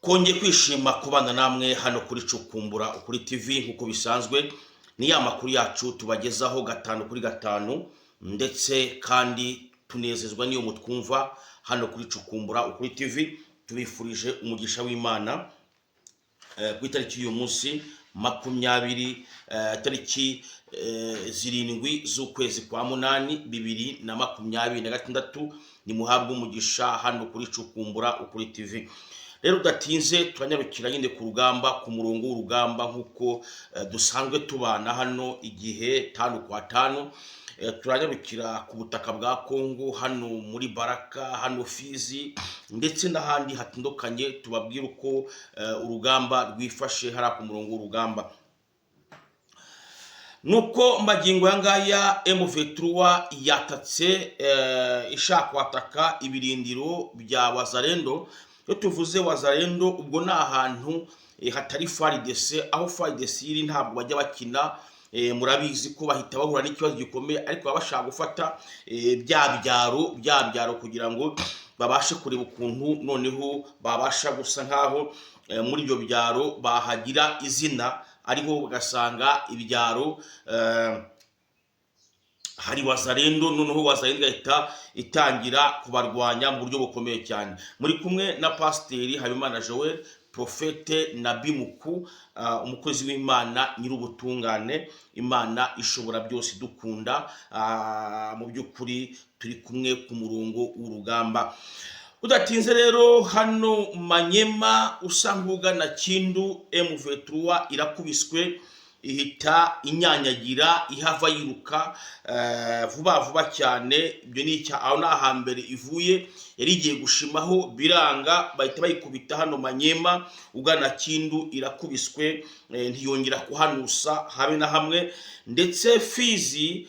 Kongeye kwishima kubana namwe hano kuri Cukumbura Ukuri TV nkuko bisanzwe ni ya makuru yacu tubagezaho gatanu kuri gatanu, ndetse kandi tunezezwa niyo mutwumva hano kuri Cukumbura Ukuri TV. Tubifurije umugisha w'Imana ku itariki y'uyu munsi 7 z'ukwezi kwa munani 2026. ni muhabwa umugisha hano kuri Cukumbura Ukuri TV. Rero udatinze turanyarukira nyine ku rugamba, ku murongo w'urugamba nkuko dusanzwe tubana hano igihe 5 kwa 5. Turanyarukira ku butaka bwa Kongo, hano muri Baraka, hano Fizi, ndetse n'ahandi hatandukanye. Tubabwira uko urugamba rwifashe hara ku murongo w'urugamba. Nuko magingo yangaya M23 yatatse ishaka kwataka ibirindiro bya Wazalendo. Iyo tuvuze Wazalendo ubwo ni ahantu hatari FARDC, aho FARDC iri ntabwo bajya bakina. Murabizi ko bahita bahura n'ikibazo gikomeye, ariko babashaka gufata bya byaro kugira ngo babashe kureba ukuntu noneho babasha gusa nkaho muri ibyo byaro bahagira izina, ariho ugasanga ibyaro hari Wazalendo, noneho Wazalendo igahita itangira kubarwanya mu buryo bukomeye cyane. Muri kumwe na Pasiteri Habimana Joel, Profete Nabi Muku, umukozi w'Imana nyir'ubutungane, Imana ishobora byose dukunda. Mu by'ukuri turi kumwe ku murongo w'urugamba. Udatinze rero hano Manyema usangugana Kindu, M23 irakubiswe ihita inyanyagira, ihava yiruka vuba cyane. Ibyo ni aho n'ahambere ivuye yari igiye gushimaho biranga, bahita bayikubita hano Manyema ugana Kindu, irakubiswe ntiyongera kuhanusa habe na hamwe. Ndetse Fizi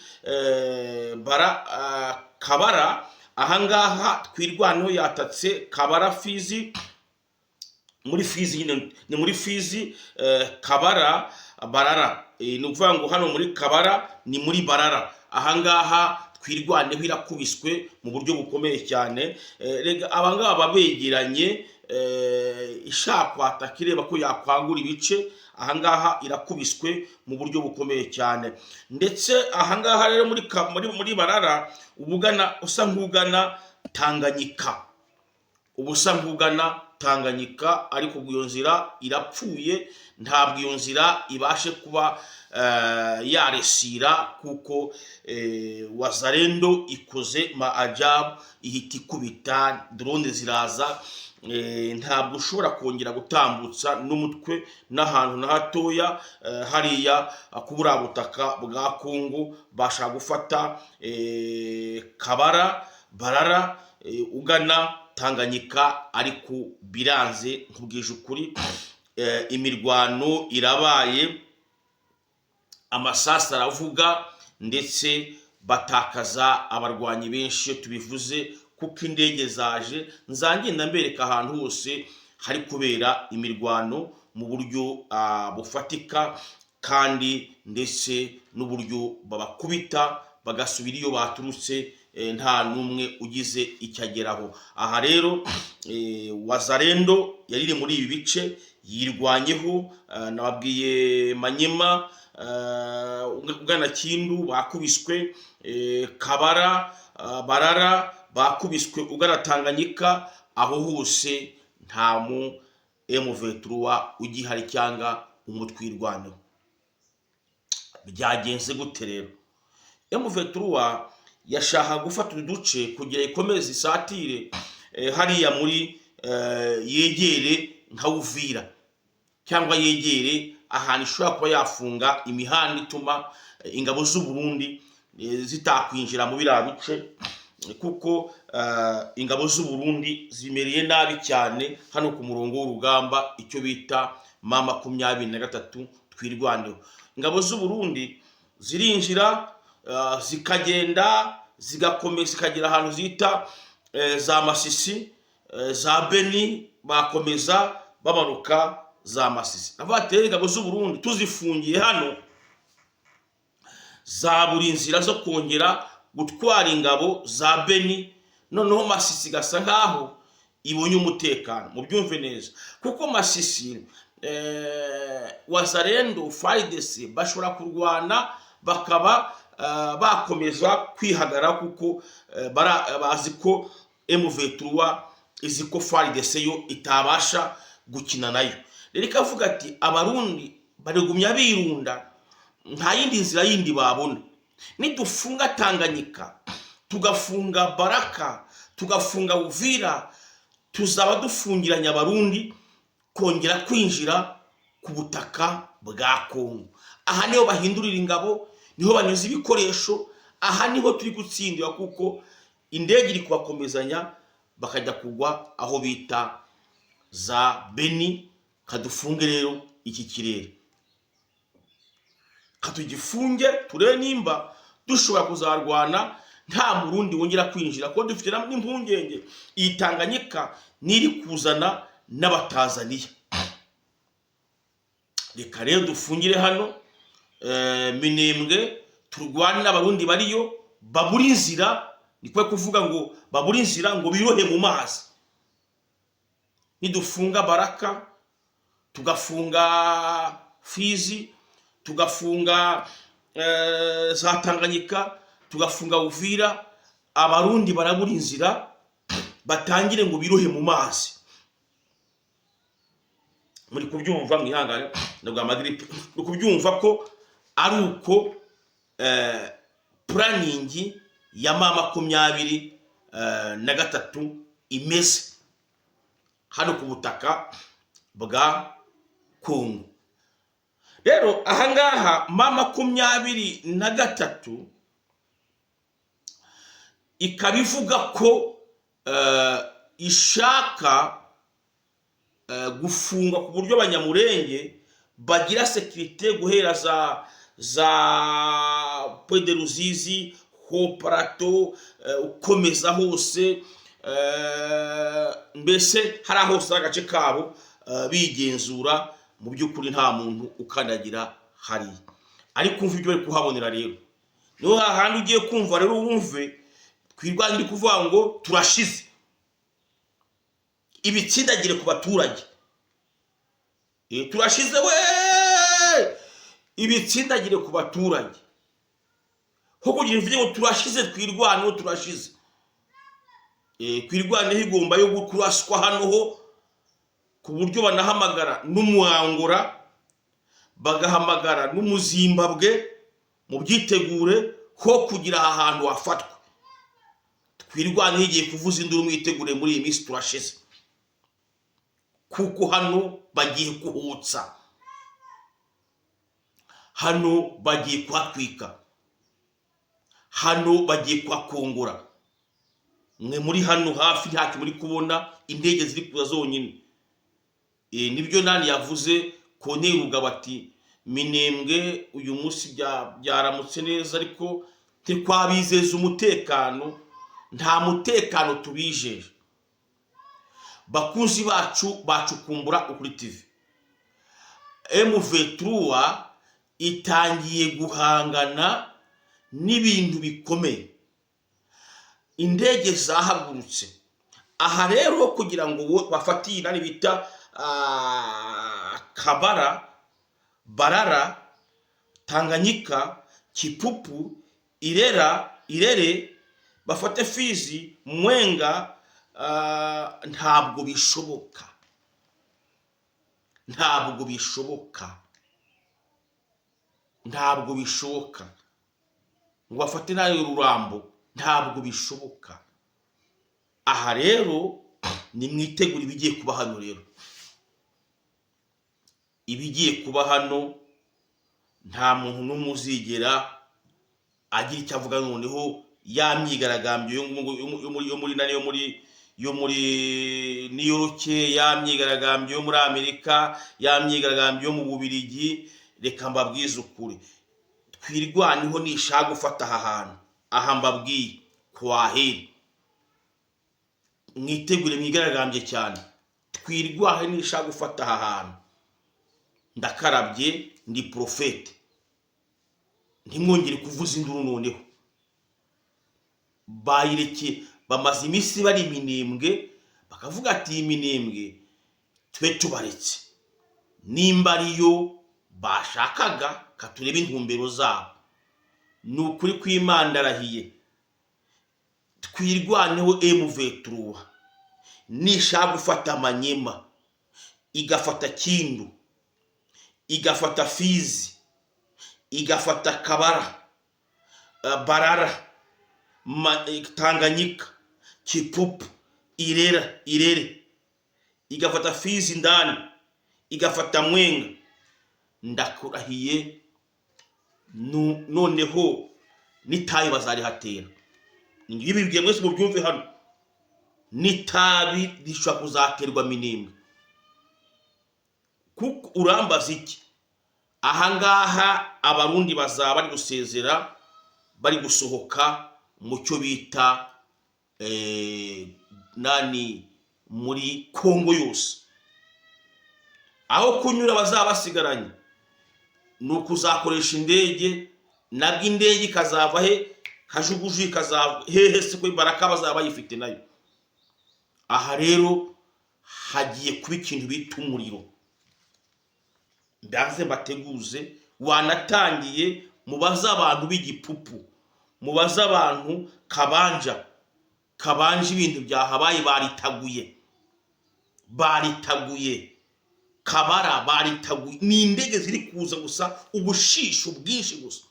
Kabara, ahangaha twirwanaho yatatse Kabara Fizi, muri Fizi ni muri Fizi Kabara Barara, ni ukuvuga ngo hano muri Kabara ni muri Barara. Ahangaha twirwaneho irakubiswe mu buryo bukomeye cyane. Abangaba babegeranye ishaka kwataka ireba ko yakwangura ibice. Ahangaha irakubiswe mu buryo bukomeye cyane. Ndetse ahangaha rero muri Barara ubugana usa nkugana Tanganyika, ubusa nkugana Tanganyika, ariko iyo nzira irapfuye. Ntabwo iyo nzira ibashe kuba yaresira, kuko Wazalendo ikoze maajabu, ihita ikubita, drone ziraza. Ntabwo ushobora kongera gutambutsa n'umutwe n'ahantu na hatoya hariya kubura butaka bwa Kongo. Basha gufata Kabara Barara ugana Tanganyika, ariko biranze. Nkubwije ukuri, imirwano irabaye, amasasa aravuga, ndetse batakaza abarwanyi benshi. Tubivuze kuko indege zaje, nzangenda mbereka ahantu hose hari kubera imirwano mu buryo bufatika, kandi ndetse n'uburyo babakubita bagasubira iyo baturutse, nta numwe ugize icyageraho. Aha rero Wazalendo yariri muri ibi bice yirwanyeho. Nababwiye Manyema ugana Kindu bakubiswe, Kabara Barara bakubiswe ugana Tanganyika. Aho hose nta mu M23 ugihari cyangwa umutwirwanaho. Byagenze gute rero? M23 yashaka gufata uduce kugira ikomeze isatire hariya muri yegere nka Uvira, cyangwa yegere ahantu ishobora kuba yafunga imihanda ituma ingabo z'u Burundi zitakwinjira mu biriya bice, kuko ingabo z'u Burundi zimereye nabi cyane hano ku murongo w'urugamba, icyo bita 23 twirwaneho. Ingabo z'u Burundi zirinjira zikagenda zigakomeza zikagera ahantu zita za Masisi, za Beni, bakomeza bamanuka za Masisi. Avateye ingabo z'u Burundi tuzifungiye hano, za buri inzira zo kongera gutwara ingabo za Beni. Noneho Masisi gasa nkaho ibonye umutekano, mubyumve neza, kuko Masisi Wazalendo FARDC bashobora kurwana bakaba bakomeza kwihagarara kuko bazi ko M23 izi ko FARDC yo itabasha gukina nayo. Rero ikavuga ati abarundi barigumya birunda, nta yindi nzira yindi babona. Nidufunga Tanganyika, tugafunga Baraka, tugafunga Uvira, tuzaba dufungiranya abarundi kongera kwinjira ku butaka bwa Kongo. Aha niho bahindurira ingabo, niho banyuza ibikoresho, aha niho turi gutsindira kuko indege iri kubakomezanya bakajya kugwa aho bita za Beni. Kadufunge rero iki kirere, katugifunge turebe nimba dushobora kuzarwana nta murundi wongera kwinjira, ko dufite n'impungenge iyi Tanganyika niri kuzana n'Abatazaniya. Reka rero dufungire hano Minembwe, turwane n'abarundi bariyo babura inzira, nikwe kuvuga ngo babura inzira ngo birohe mu mazi. Nidufunga Baraka, tugafunga Fizi, tugafunga za Tanganyika, tugafunga Uvira, abarundi barabura inzira batangire ngo birohe mu mazi. Muri kubyumva mwihangane ndabwa Magripe, kubyumva ko ari uko planning ya mama 23 imeze hano ku butaka bwa Kongo. Rero ahangaha mama 23 ikabivuga ko ishaka gufunga ku buryo abanyamurenge bagira sécurité guhera za Pwede Ruzizi ho Parato ukomeza hose, mbese hari hose agace kabo bigenzura. Mu by'ukuri nta muntu ukandagira hari, ariko kumva ibyo bari kuhabonera rero niho hahandi ugiye kumva rero wumve twirwanda ndi kuvuga ngo turashize ibitsindagire ku baturage. Turashize we ibitsindagire ku baturage, ho kugira ivuye ngo turashize twirwane, turashize kwirwane higomba yo gukuraswa hano ho, ku buryo banahamagara n'umuhangura bagahamagara n'umuzimbabwe mu byitegure ho kugira ahantu hafatwa. Twirwane higiye kuvuza induru mwitegure muri iyi minsi turashize, kuko hano bagiye kuhutsa, hano bagiye kuhatwika, hano bagiye kuhakongora. Mwe muri hano hafi ntacyo muri kubona, indege ziri kuza zonyine. Nibyo nani yavuze Koneruga bati Minembwe uyu munsi byaramutse neza, ariko ntikwabizeza umutekano, nta mutekano tubijeje. Bakunzi bacu bacukumbura ukuri TV, M23 itangiye guhangana n'ibintu bikomeye, indege zahagurutse. Aha rero kugira ngo bafatiye nani bita Kabara, Barara, Tanganyika, Kipupu, Irere, bafate Fizi, Mwenga, ntabwo bishoboka, ntabwo bishoboka, ntabwo bishoboka ngo bafate nayo Rurambo, ntabwo bishoboka. Aha rero ni mwitegura ibigiye kuba hano. Rero ibigiye kuba hano nta muntu n'umuzigera agira icyo avuga. Noneho ya myigaragambyo yo muri New York, ya myigaragambyo yo muri Amerika, ya myigaragambyo yo mu Bubiligi, reka mbabwize ukuri, twirwaneho nishaka gufata aha hantu. Aha mbabwiye kwaheri, mwitegure mwigaragambye cyane, twirwahe nishaka gufata aha hantu. Ndakarabye, ndi profete, ntimwongere kuvuza induru. Noneho bayireke, bamaze iminsi bari Minembwe bakavuga ati iyi minembwe tube tubaretse, nimba ariyo bashakaga katurebe intumbero zabo. Ni ukuri kw'Imana ndarahiye, twirwaneho M23 nishaka gufata Manyema, igafata Kindu, igafata Fizi, igafata Kabara, Barara, Tanganyika, Kipupu, Irere, igafata Fizi ndani, igafata Mwenga, ndakurahiye noneho n'itabi bazarihatera. Ibi bigiye mwese mubyumve hano, n'itabi rishobora kuzaterwa Minembwe. Kuko urambaza iki? Ahangaha abarundi bazaba bari gusezera, bari gusohoka mu cyo bita muri Kongo yose. Aho kunyura bazaba basigaranye ni ukuzakoresha indege, nabwo indege ikazava he, kajuguju ikazava hehe, se ko Baraka bazaba bayifite nayo. Aha rero hagiye kuba ikintu bita umuriro. Ndaze bateguze, wanatangiye mubaza abantu b'igipupu, mubaza abantu kabanje ibintu byahabaye baritaguye Kabara baritaguye. Ni indege ziri kuza gusa, ubushisho bwinshi gusa,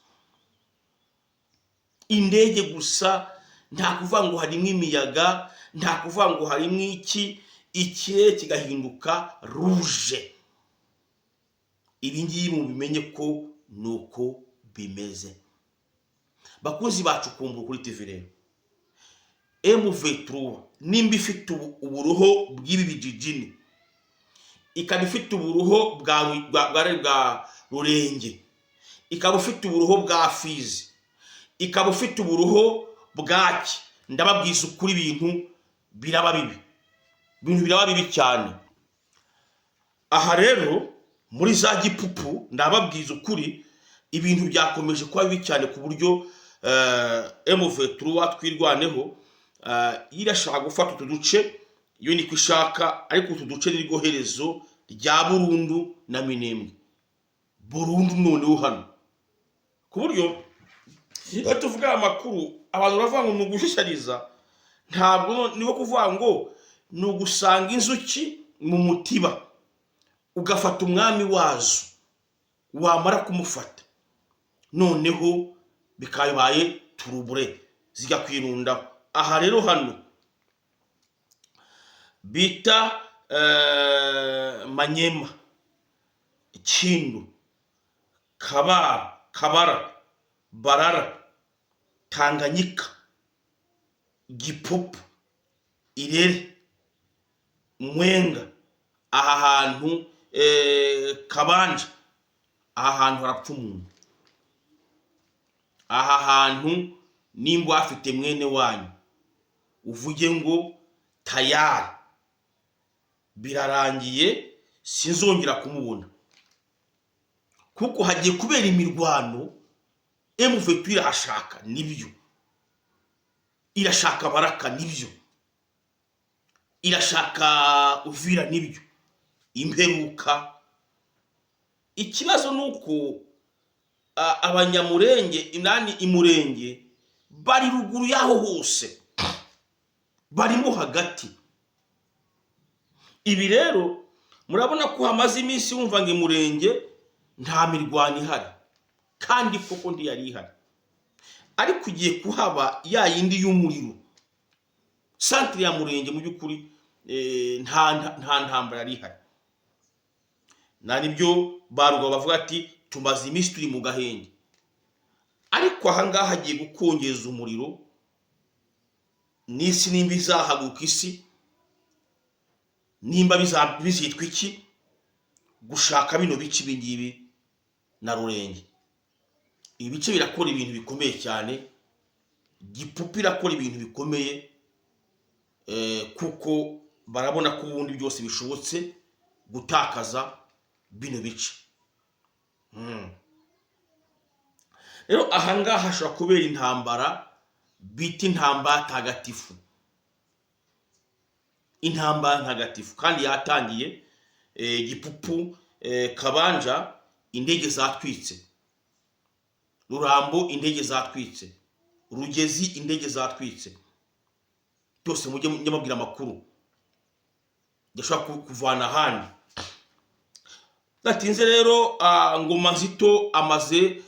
indege gusa, nta kuvuga ngo harimo imiyaga, nta kuvuga ngo harimo ikirere kigahinduka rouge. Ibi ngibi mubimenye ko nuko bimeze. Bakunzi bacu kumbura kuri TV rero, M23 nimba ifite uburuho bw'ibi bijijini, ikaba ifite uburuho bwa Rurenge, ikaba ifite uburuho bwa Fizi, ikaba ifite uburuho bwaki, ndababwiza ukuri ibintu biraba bibi cyane. Aha rero muri za gipupu ndababwiza ukuri ibintu byakomeje kuba bibi cyane, ku buryo M23 twirwaneho irashaka gufata utuduce, iyo niko ishaka, ariko utuduce nirwo herezo rya Burundu na Minembwe. Burundu noneho hano, ku buryo iyo tuvuga amakuru abantu bavuga ngo nugushishariza, ntabwo nibo kuvuga ngo nugusanga inzuki mu mutiba ugafata umwami wazo, wamara kumufata noneho bikabaye turubure zigakwirunda. Aha rero hano bita Manyema, Kindu, Kabara, Barara, Tanganyika, Gipupu, Irere, Mwenga, aha hantu Kabanja, aha hantu harapfa umuntu. Aha hantu nimba afite mwene wanyu uvuge ngo tayari birarangiye, sinzongera kumubona, kuko hagiye kubera imirwano. M23 irashaka nibyo, irashaka Baraka nibyo, irashaka Uvira nibyo, imperuka. Ikibazo nuko abanyamurenge imurenge bari ruguru yaho hose, barimo hagati. Ibi rero murabona ko hamaze iminsi wumva ngo imurenge nta mirwano ihari, kandi koko ndi yari ihari, ariko ugiye kuhaba ya yindi y'umuriro. Centre ya Murenge mu by'ukuri nta ntambara yari ihari. Nibyo baruga bavuga ati tumaze iminsi turi mu gahenge, ariko aha ngaha hagiye gukongeza umuriro. N'isi nimba izahaguka, isi nimba bizitwa iki gushaka bino bice ibingibi na Rurenge. Ibi bice birakora ibintu bikomeye cyane, Gipupu irakora ibintu bikomeye, kuko barabona ko ubundi byose bishobotse gutakaza bino bice. Rero aha ngaha hashobora kubera intambara bita intambara tagatifu. intambara ntagatifu kandi yatangiye. Gipupu, Kabanja indege zatwitse, Rurambo indege zatwitse, Rugezi indege zatwitse, byose mujye mubwira amakuru yashaka kuvana ahandi. Datinze rero Ngoma Nzito amaze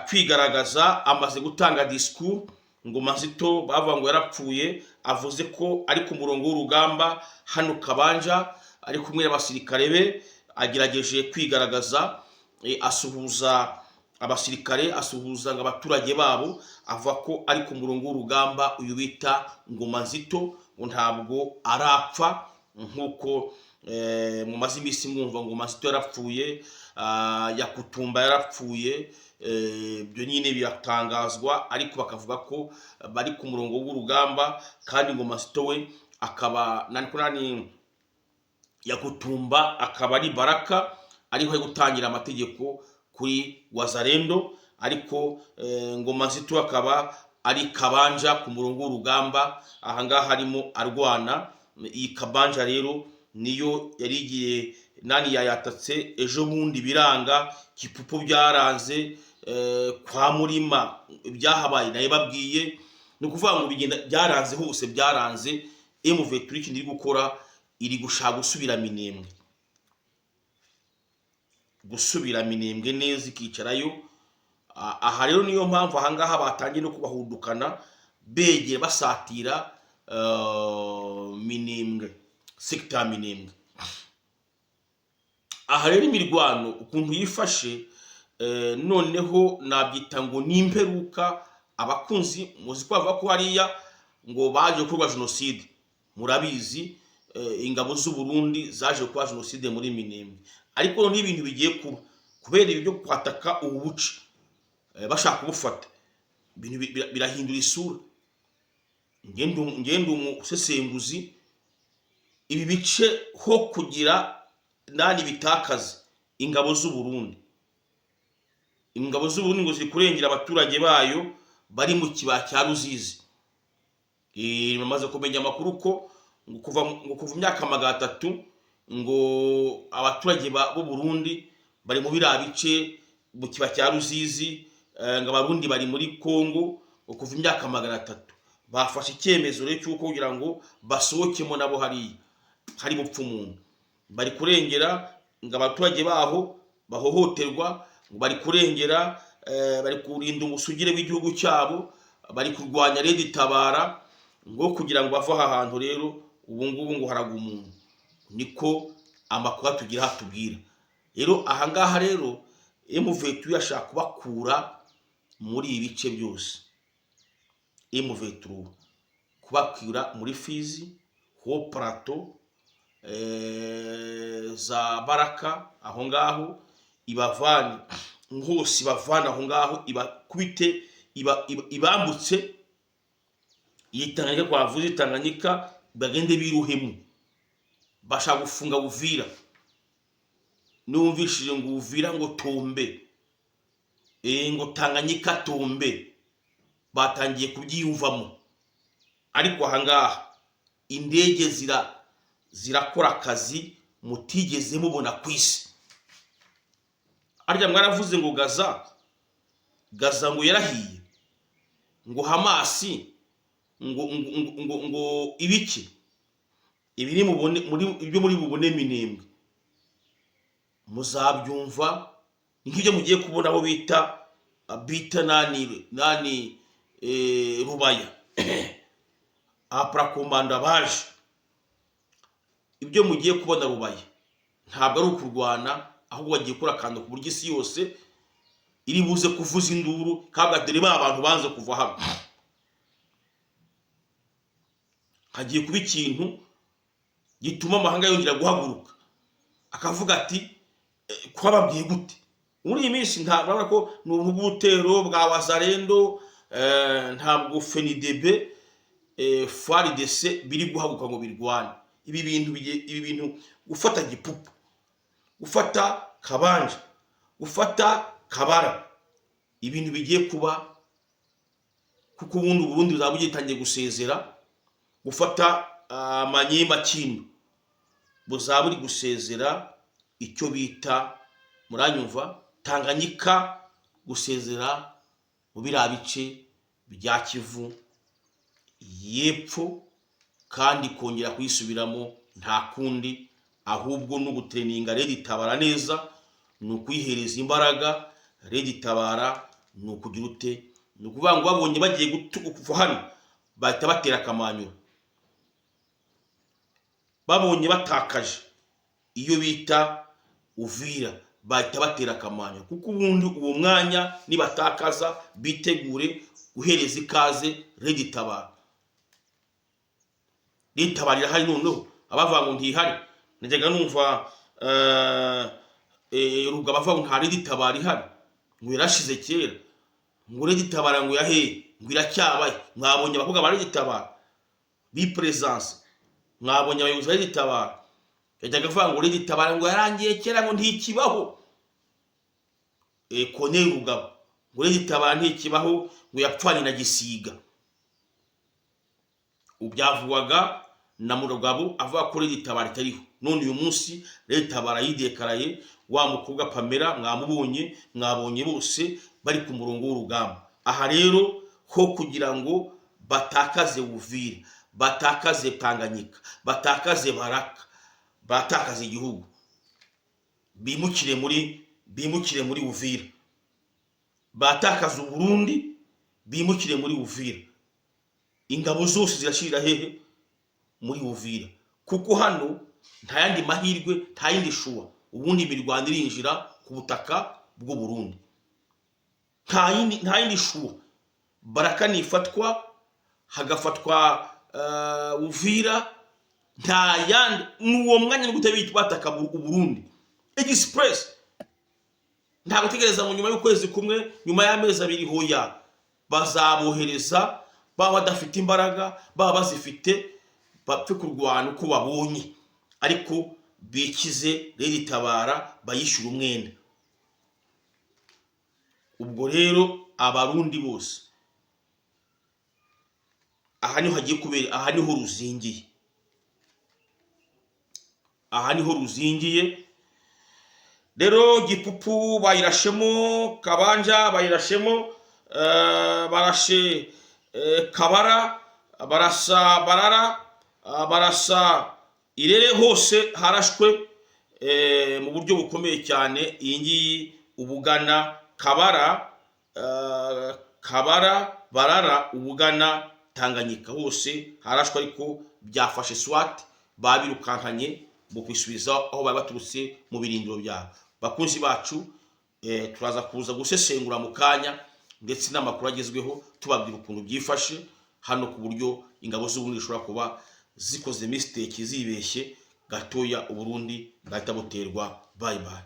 kwigaragaza, amaze gutanga discours. Ngoma Nzito bavuga ngo yarapfuye, avuze ko ari ku murongo w'urugamba hano Kabanja, ari kumwe n'abasirikare be, agerageje kwigaragaza, asuhuza abasirikare, asuhuza abaturage babo, avuga ko ari ku murongo w'urugamba. Uyu bita Ngoma Nzito ngo ntabwo arapfa, nkuko mu mazi imisi mwumva Ngoma Nzito yarapfuye, Yakutumba yarapfuye, byo nyine biratangazwa, ariko bakavuga ko bari ku murongo w'urugamba. kandi Ngoma Nzito we akaba nani Yakutumba akaba ari Baraka, ariho gutangira amategeko kuri Wazalendo, ariko Ngoma Nzito akaba ari Kabanja ku murongo w'urugamba. Ahangaha harimo arwana. Iyi Kabanja rero niyo yarigiye nani yayatatse ejo bundi biranga, Kipupu byaranze, kwa Murima byahabaye naye babwiye. Ni ukuvuga ngo bigenda byaranze hose, byaranze. M23 ikindi iri gukora, iri gushaka gusubira Minembwe, neza ikicarayo. Aha rero niyo mpamvu ahangaha batangiye no kubahudukana, begeye basatira Minembwe, sector Minembwe. Aha rero imirwano ukuntu yifashe, noneho nabyita ngo nimperuka. Abakunzi muzi kwavuga ko hariya ngo baje kurwa genocide, murabizi. Ingabo z'u Burundi zaje kwa genocide muri Minembwe, ariko n'ibintu bigiye kuba kubera ibyo kwataka ubuce, bashaka kubufata, ibintu birahindura isura. Ngendo umusesenguzi, ibi bice ho kugira nani bitakaze ingabo z'u Burundi. Ingabo z'u Burundi ngo zikurengera abaturage bayo bari mu kibaya cya Ruzizi. Bamaze kumenya amakuru ko kuva imyaka 300 ngo abaturage b'u Burundi bari mu birabice mu kibaya cya Ruzizi, ngo abarundi bari muri Kongo. Kuva imyaka 300 bafashe icyemezo rero cyuko kugira ngo basohokemo nabo hari bupfu umuntu. Bari kurengera ngo abaturage baho bahohoterwa, ngo bari kurengera, bari kurinda umusugire w'igihugu cyabo, bari kurwanya Red Tabara, ngo kugira ngo bava aha hantu. Rero ubu ngubu ngo haraga umuntu, niko amakuru tugira hatubwira. Rero ahangaha rero M23 yashaka kubakura muri ibice byose. M23 kubakura muri Fizi, ho Plateau, za Baraka, aho ngaho ibavane hose, ibavana aho ngaho, ibakubite, ibambutse Tanganyika, kwavuze Tanganyika, bagende biruhemu. Bashaka gufunga Uvira. Numvishije ngo Uvira ngo tombe, ngo Tanganyika tombe, batangiye kubyiyumvamo. Ariko ahangaha indege zirakora akazi mutigeze mubona kwisi. Arya mwaravuze ngo Gaza ngo yarahiye, ngo Hamasi ngo ibiki ibiri muri bubone Minembwe, muzabyumva. Nk'ibyo mugiye kubona aho bita nani Rubaya, apra komanda baje. Ibyo mugiye kubona Rubaya ntabwo ari ukurwana, ahubwo bagiye kora kandi ku buryo isi yose iri buze kuvuza induru, kagadere abantu banze kuva hano. Hagiye kuba ikintu gituma amahanga yongera guhaguruka, akavuga ati kwababwiye gute. Muri iyi minsi ntabwo ko n'ubutero bwa Wazalendo, ntabwo FNDB, FARDC biri guhaguruka ngo birwane. Ibi bintu gufata Gipupu, gufata Kabanja, gufata Kabara, ibintu bigiye kuba, kuko ubundi Burundi buzabugitangiye gusezera. Gufata Manyema Kindu buzaba buri gusezera icyo bita muranyumva Tanganyika, gusezera mu biriya bice bya Kivu y'Epfo, kandi kongera kuyisubiramo nta kundi ahubwo no gutreninga Red Tabara neza, ni ukwihereza imbaraga. Red Tabara ni ukugira ute, ni ukuvuga ngo babonye bagiye kuva hano bahita batera akamanyura, babonye batakaje iyo bita Uvira bahita batera akamanyura, kuko ubundi uwo mwanya nibatakaza bitegure guhereza ikaze Red Tabara. Red Tabara irahari noneho, abavuga ngo ntihari. Najyaga numva Rugaba avuga ngo nta Red Tabara ihari, ngo yarashize kera, ngo Red Tabara ngo yahe, ngo iracyabaye. Mwabonye abakobwa ba Red Tabara bi presence, mwabonye abayobozi ba Red Tabara. Yajyaga avuga ngo Red Tabara ngo yarangiye kera, ngo ntikibaho. Colonel Rugaba ngo Red Tabara ntikibaho, ngo yapfanye na Gisiga. Ubyavugwaga na Murugabo avuga ko Red Tabara itariho. None uyu munsi Red Tabara yidekaraye, wa mukobwa Pamela mwabonye bose bari ku murongo w'urugamba. Aha rero ho kugira ngo batakaze Uvira, batakaze Tanganyika, batakaze Baraka, batakaze igihugu, bimukire muri Uvira, batakaze Burundi, bimukire muri Uvira. Ingabo zose zirashirira hehe? Muri Uvira, kuko hano nta yandi mahirwe, nta yindi shuwa. Ubundi imirwano irinjira ku butaka bw'u Burundi, nta yindi shuwa. Baraka nifatwa, hagafatwa Uvira, nta yandi. N'uwo mwanya ni gute bataka u Burundi express, nta gutegereza mu nyuma y'ukwezi kumwe, nyuma y'amezi 2 hoya bazabohereza. Baba badafite imbaraga, baba bazifite, bapfe kurwana uko babonye, ariko bikize Red Tabara bayishyura umwenda. Ubwo rero abarundi bose aha niho hagiye kubera, aha niho ruzingiye, aha niho ruzingiye. Rero Gipupu bayirashemo, Kabanja bayirashemo, barashe Kabara, barasa Barara, barasa Irere, hose harashwe mu buryo bukomeye cyane. Iyi ngiyi Ubugana, Kabara, Barara, Ubugana, Tanganyika, hose harashwe, ariko byafashe SWAT babirukankanye mu kwisubiza aho bari baturutse mu birindiro byabo. Bakunzi bacu, turaza kuza gusesengura mu kanya ndetse n'amakuru agezweho, tubabwira ukuntu byifashe hano, ku buryo ingabo z'Uburundi zishobora kuba zikoze mistake, zibeshye gatoya, Uburundi bwahita buterwa. Bye bye.